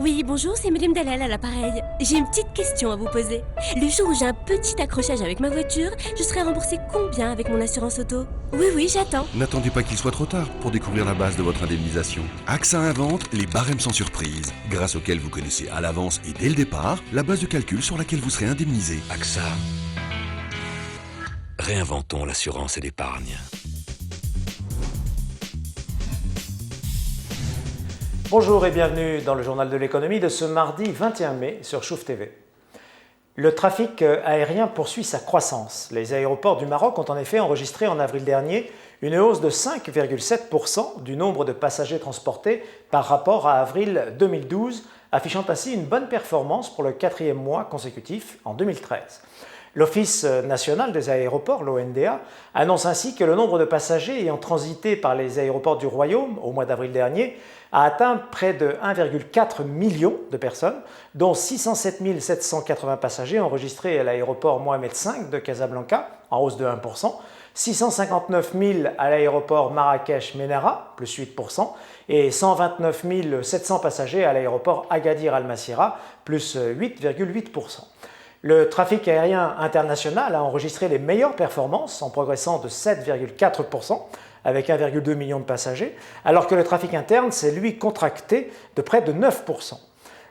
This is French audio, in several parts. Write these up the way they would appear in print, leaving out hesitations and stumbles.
Oui, bonjour, c'est Madame Dalal à l'appareil. J'ai une petite question à vous poser. Le jour où j'ai un petit accrochage avec ma voiture, je serai remboursée combien avec mon assurance auto? Oui, j'attends. N'attendez pas qu'il soit trop tard pour découvrir la base de votre indemnisation. AXA invente les barèmes sans surprise, grâce auxquels vous connaissez à l'avance et dès le départ la base de calcul sur laquelle vous serez indemnisé. AXA. Réinventons l'assurance et l'épargne. Bonjour et bienvenue dans le journal de l'économie de ce mardi 21 mai sur Chouf TV. Le trafic aérien poursuit sa croissance. Les aéroports du Maroc ont en effet enregistré en avril dernier une hausse de 5,7% du nombre de passagers transportés par rapport à avril 2012, affichant ainsi une bonne performance pour le quatrième mois consécutif en 2013. L'Office national des aéroports, l'ONDA, annonce ainsi que le nombre de passagers ayant transité par les aéroports du Royaume au mois d'avril dernier a atteint près de 1,4 million de personnes, dont 607 780 passagers enregistrés à l'aéroport Mohamed V de Casablanca, en hausse de 1%, 659 000 à l'aéroport Marrakech-Menara, plus 8%, et 129 700 passagers à l'aéroport Agadir Al-Masira, plus 8,8%. Le trafic aérien international a enregistré les meilleures performances en progressant de 7,4% avec 1,2 million de passagers, alors que le trafic interne s'est lui contracté de près de 9%.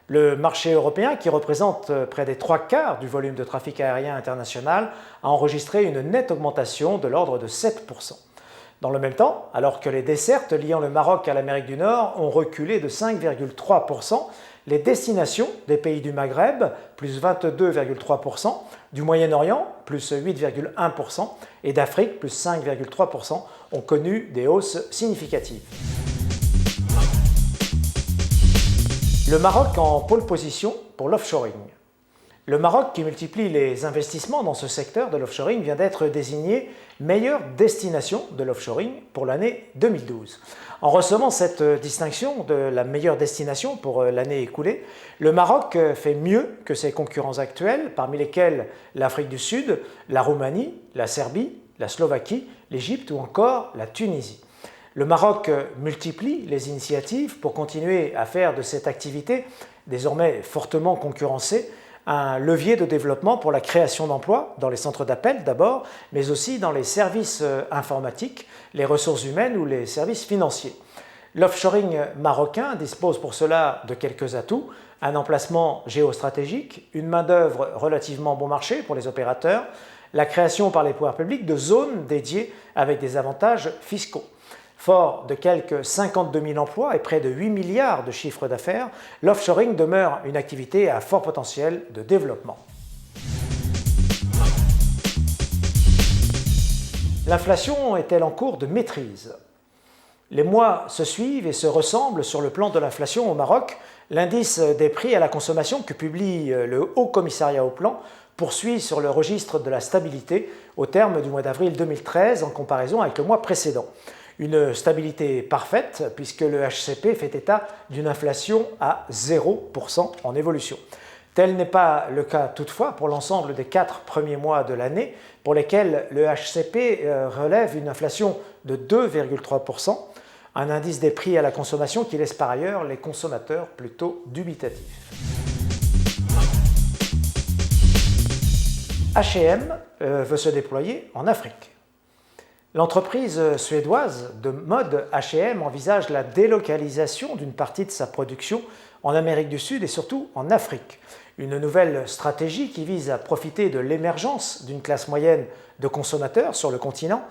Le marché européen, qui représente près des 3/4 du volume de trafic aérien international, a enregistré une nette augmentation de l'ordre de 7%. Dans le même temps, alors que les dessertes liant le Maroc à l'Amérique du Nord ont reculé de 5,3%, les destinations des pays du Maghreb, plus 22,3%, du Moyen-Orient, plus 8,1%, et d'Afrique, plus 5,3%, ont connu des hausses significatives. Le Maroc en pole position pour l'offshoring. Le Maroc, qui multiplie les investissements dans ce secteur de l'offshoring, vient d'être désigné meilleure destination de l'offshoring pour l'année 2012. En recevant cette distinction de la meilleure destination pour l'année écoulée, le Maroc fait mieux que ses concurrents actuels, parmi lesquels l'Afrique du Sud, la Roumanie, la Serbie, la Slovaquie, l'Égypte ou encore la Tunisie. Le Maroc multiplie les initiatives pour continuer à faire de cette activité, désormais fortement concurrencée, un levier de développement pour la création d'emplois dans les centres d'appel d'abord, mais aussi dans les services informatiques, les ressources humaines ou les services financiers. L'offshoring marocain dispose pour cela de quelques atouts, un emplacement géostratégique, une main-d'œuvre relativement bon marché pour les opérateurs, la création par les pouvoirs publics de zones dédiées avec des avantages fiscaux. Fort de quelques 52 000 emplois et près de 8 milliards de chiffre d'affaires, l'offshoring demeure une activité à fort potentiel de développement. L'inflation est-elle en cours de maîtrise? Les mois se suivent et se ressemblent sur le plan de l'inflation au Maroc. L'indice des prix à la consommation que publie le Haut Commissariat au Plan poursuit sur le registre de la stabilité au terme du mois d'avril 2013 en comparaison avec le mois précédent. Une stabilité parfaite puisque le HCP fait état d'une inflation à 0% en évolution. Tel n'est pas le cas toutefois pour l'ensemble des 4 premiers mois de l'année pour lesquels le HCP relève une inflation de 2,3%, un indice des prix à la consommation qui laisse par ailleurs les consommateurs plutôt dubitatifs. H&M veut se déployer en Afrique. L'entreprise suédoise de mode H&M envisage la délocalisation d'une partie de sa production en Amérique du Sud et surtout en Afrique. Une nouvelle stratégie qui vise à profiter de l'émergence d'une classe moyenne de consommateurs sur le continent.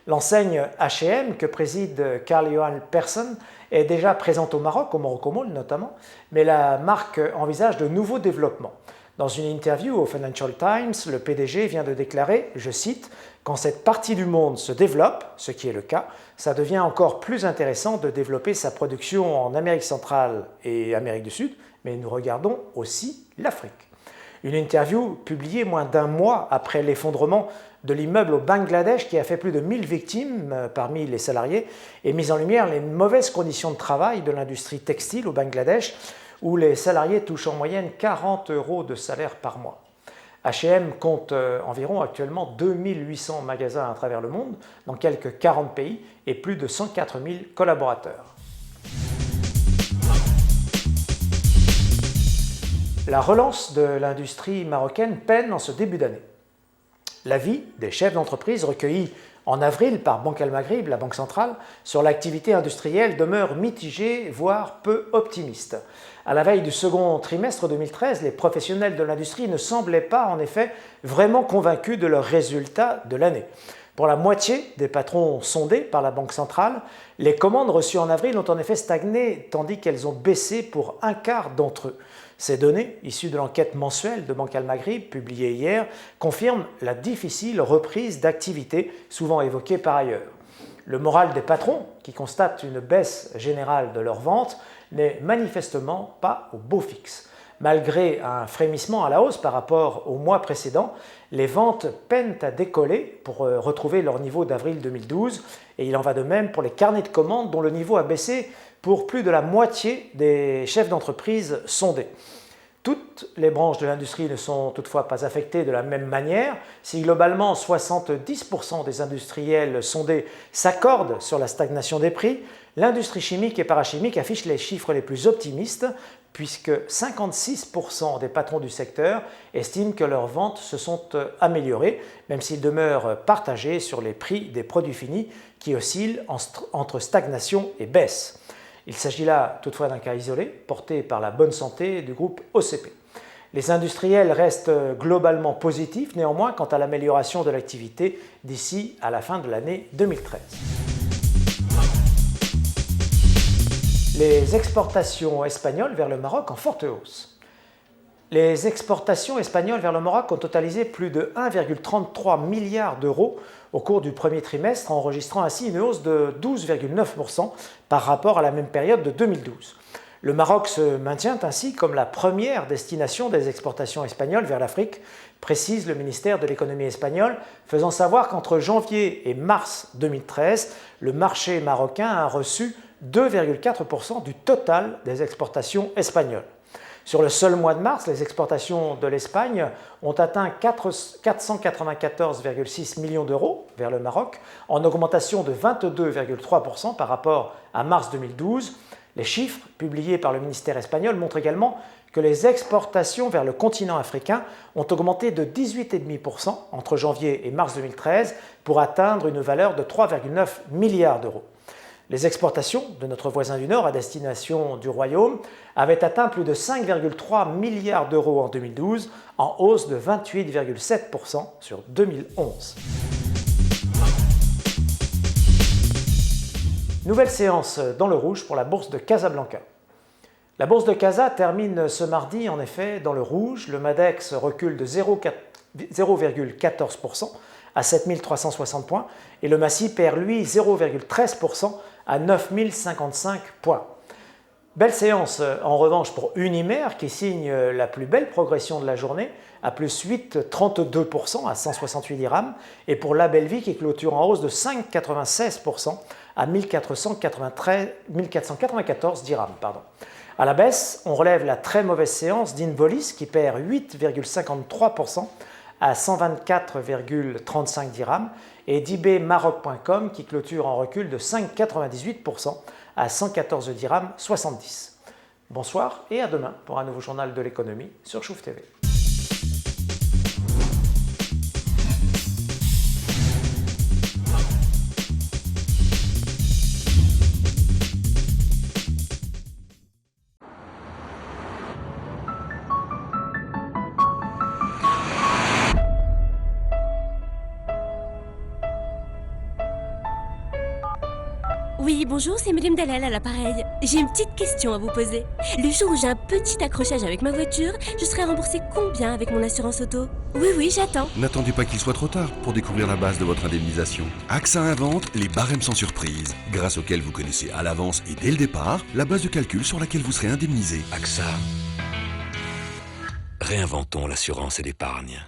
L'enseigne H&M que préside Karl-Johan Persson est déjà présente au Maroc, au Morocco Mall notamment, mais la marque envisage de nouveaux développements. Dans une interview au Financial Times, le PDG vient de déclarer, je cite, « Quand cette partie du monde se développe, ce qui est le cas, ça devient encore plus intéressant de développer sa production en Amérique centrale et Amérique du Sud, mais nous regardons aussi l'Afrique. » Une interview publiée moins d'un mois après l'effondrement de l'immeuble au Bangladesh qui a fait plus de 1000 victimes parmi les salariés et mis en lumière les mauvaises conditions de travail de l'industrie textile au Bangladesh, où les salariés touchent en moyenne 40 € de salaire par mois. H&M compte environ actuellement 2800 magasins à travers le monde, dans quelques 40 pays et plus de 104 000 collaborateurs. la relance de l'industrie marocaine peine en ce début d'année. L'avis des chefs d'entreprise recueillis en avril par Banque Al Maghrib, la banque centrale, sur l'activité industrielle demeure mitigé, voire peu optimiste. À la veille du second trimestre 2013, les professionnels de l'industrie ne semblaient pas, en effet, vraiment convaincus de leurs résultats de l'année. Pour la moitié des patrons sondés par la Banque centrale, les commandes reçues en avril ont en effet stagné, tandis qu'elles ont baissé pour un quart d'entre eux. Ces données, issues de l'enquête mensuelle de Banque Al Maghrib, publiée hier, confirment la difficile reprise d'activité, souvent évoquée par ailleurs. Le moral des patrons, qui constatent une baisse générale de leurs ventes, n'est manifestement pas au beau fixe. Malgré un frémissement à la hausse par rapport au mois précédent, les ventes peinent à décoller pour retrouver leur niveau d'avril 2012 et il en va de même pour les carnets de commandes dont le niveau a baissé pour plus de la moitié des chefs d'entreprise sondés. Toutes les branches de l'industrie ne sont toutefois pas affectées de la même manière. Si globalement 70% des industriels sondés s'accordent sur la stagnation des prix, l'industrie chimique et parachimique affiche les chiffres les plus optimistes puisque 56% des patrons du secteur estiment que leurs ventes se sont améliorées, même s'ils demeurent partagés sur les prix des produits finis qui oscillent entre stagnation et baisse. Il s'agit là toutefois d'un cas isolé, porté par la bonne santé du groupe OCP. Les industriels restent globalement positifs néanmoins quant à l'amélioration de l'activité d'ici à la fin de l'année 2013. Les exportations espagnoles vers le Maroc en forte hausse. Les exportations espagnoles vers le Maroc ont totalisé plus de 1,33 milliard d'euros au cours du premier trimestre, enregistrant ainsi une hausse de 12,9% par rapport à la même période de 2012. Le Maroc se maintient ainsi comme la première destination des exportations espagnoles vers l'Afrique, précise le ministère de l'économie espagnol, faisant savoir qu'entre janvier et mars 2013, le marché marocain a reçu 2,4% du total des exportations espagnoles. Sur le seul mois de mars, les exportations de l'Espagne ont atteint 494,6 millions d'euros vers le Maroc, en augmentation de 22,3% par rapport à mars 2012. Les chiffres publiés par le ministère espagnol montrent également que les exportations vers le continent africain ont augmenté de 18,5% entre janvier et mars 2013 pour atteindre une valeur de 3,9 milliards d'euros. Les exportations de notre voisin du Nord à destination du Royaume avaient atteint plus de 5,3 milliards d'euros en 2012, en hausse de 28,7% sur 2011. Nouvelle séance dans le rouge pour la bourse de Casablanca. La bourse de Casa termine ce mardi en effet dans le rouge. Le Madex recule de 0,14% à 7360 points et le Massy perd lui 0,13% à 9055 points. Belle séance en revanche pour Unimer qui signe la plus belle progression de la journée à plus 8,32% à 168 dirhams et pour La Belle Vie qui clôture en hausse de 5,96% à 1494 dirhams. À la baisse, on relève la très mauvaise séance d'Involis qui perd 8,53% à 124,35 dirhams et d'ibmaroc.com qui clôture en recul de 5,98% à 114 dirhams 70. Bonsoir et à demain pour un nouveau journal de l'économie sur Chouf TV. Oui, bonjour, c'est Madame Dalal à l'appareil. J'ai une petite question à vous poser. Le jour où j'ai un petit accrochage avec ma voiture, je serai remboursée combien avec mon assurance auto? Oui, j'attends. N'attendez pas qu'il soit trop tard pour découvrir la base de votre indemnisation. AXA invente les barèmes sans surprise, grâce auxquels vous connaissez à l'avance et dès le départ la base de calcul sur laquelle vous serez indemnisé. AXA. Réinventons l'assurance et l'épargne.